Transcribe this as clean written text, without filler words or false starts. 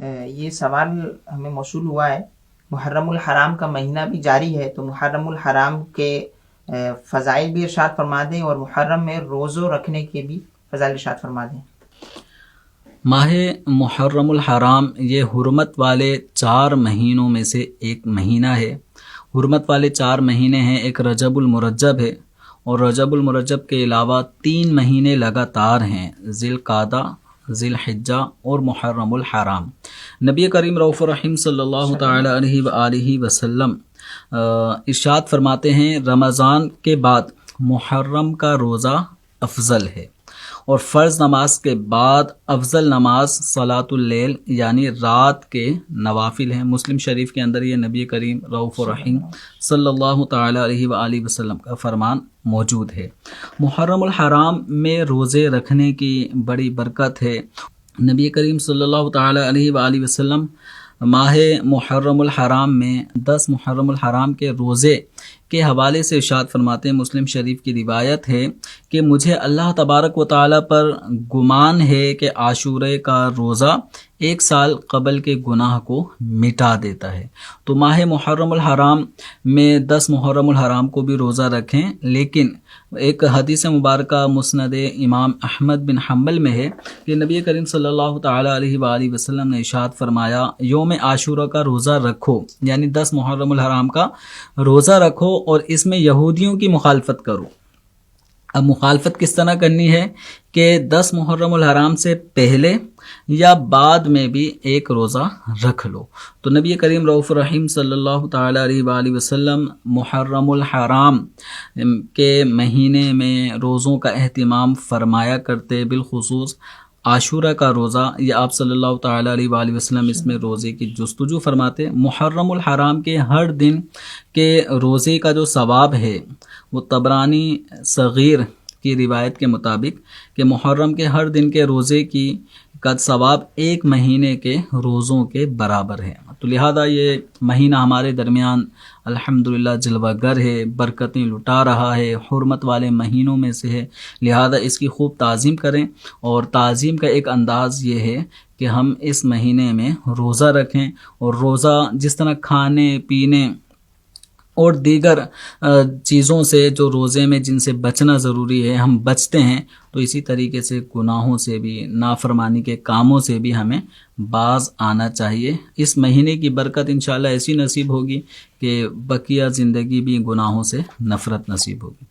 یہ سوال ہمیں موصول ہوا ہے، محرم الحرام کا مہینہ بھی جاری ہے، تو محرم الحرام کے فضائل بھی ارشاد فرما دیں اور محرم میں روزوں رکھنے کے بھی فضائل ارشاد فرما دیں۔ ماہ محرم الحرام یہ حرمت والے 4 مہینوں میں سے ایک مہینہ ہے۔ حرمت والے 4 مہینے ہیں، ایک رجب المرجب ہے، اور رجب المرجب کے علاوہ 3 مہینے لگاتار ہیں، ذی القعدہ، ذی الحجہ اور محرم الحرام۔ نبی کریم رؤوف الرحیم صلی اللہ تعالی علیہ وآلہ وسلم ارشاد فرماتے ہیں، رمضان کے بعد محرم کا روزہ افضل ہے، اور فرض نماز کے بعد افضل نماز صلاۃ اللیل یعنی رات کے نوافل ہیں۔ مسلم شریف کے اندر یہ نبی کریم رؤوف الرحیم صلی اللہ تعالی علیہ وآلہ وسلم کا فرمان موجود ہے۔ محرم الحرام میں روزے رکھنے کی بڑی برکت ہے۔ نبی کریم صلی اللہ تعالی علیہ وآلہ وسلم ماہ محرم الحرام میں 10 محرم الحرام کے روزے کے حوالے سے ارشاد فرماتے ہیں، مسلم شریف کی روایت ہے کہ مجھے اللہ تبارک و تعالی پر گمان ہے کہ عاشورے کا روزہ 1 سال قبل کے گناہ کو مٹا دیتا ہے۔ تو ماہ محرم الحرام میں 10 محرم الحرام کو بھی روزہ رکھیں، لیکن ایک حدیث مبارکہ مسند امام احمد بن حنبل میں ہے کہ نبی کریم صلی اللہ تعالی علیہ وآلہ وسلم نے ارشاد فرمایا، یوم عاشورہ کا روزہ رکھو، یعنی 10 محرم الحرام کا روزہ رکھو اور اس میں یہودیوں کی مخالفت کرو۔ اب مخالفت کس طرح کرنی ہے کہ 10 محرم الحرام سے پہلے یا بعد میں بھی ایک روزہ رکھ لو۔ تو نبی کریم رؤوف الرحیم صلی اللہ تعالی علیہ وآلہ وسلم محرم الحرام کے مہینے میں روزوں کا اہتمام فرمایا کرتے، بالخصوص عاشورہ کا روزہ، یہ آپ صلی اللہ تعالی علیہ وآلہ وسلم اس میں روزے کی جستجو فرماتے۔ محرم الحرام کے ہر دن کے روزے کا جو ثواب ہے وہ طبرانی صغیر کی روایت کے مطابق کہ محرم کے ہر دن کے روزے کی کا ثواب 1 مہینے کے روزوں کے برابر ہے۔ تو لہذا یہ مہینہ ہمارے درمیان الحمدللہ جلوہ گر ہے، برکتیں لٹا رہا ہے، حرمت والے مہینوں میں سے ہے، لہذا اس کی خوب تعظیم کریں۔ اور تعظیم کا ایک انداز یہ ہے کہ ہم اس مہینے میں روزہ رکھیں، اور روزہ جس طرح کھانے پینے اور دیگر چیزوں سے جو روزے میں جن سے بچنا ضروری ہے ہم بچتے ہیں، تو اسی طریقے سے گناہوں سے بھی، نافرمانی کے کاموں سے بھی ہمیں باز آنا چاہیے۔ اس مہینے کی برکت انشاءاللہ ایسی نصیب ہوگی کہ بقیہ زندگی بھی گناہوں سے نفرت نصیب ہوگی۔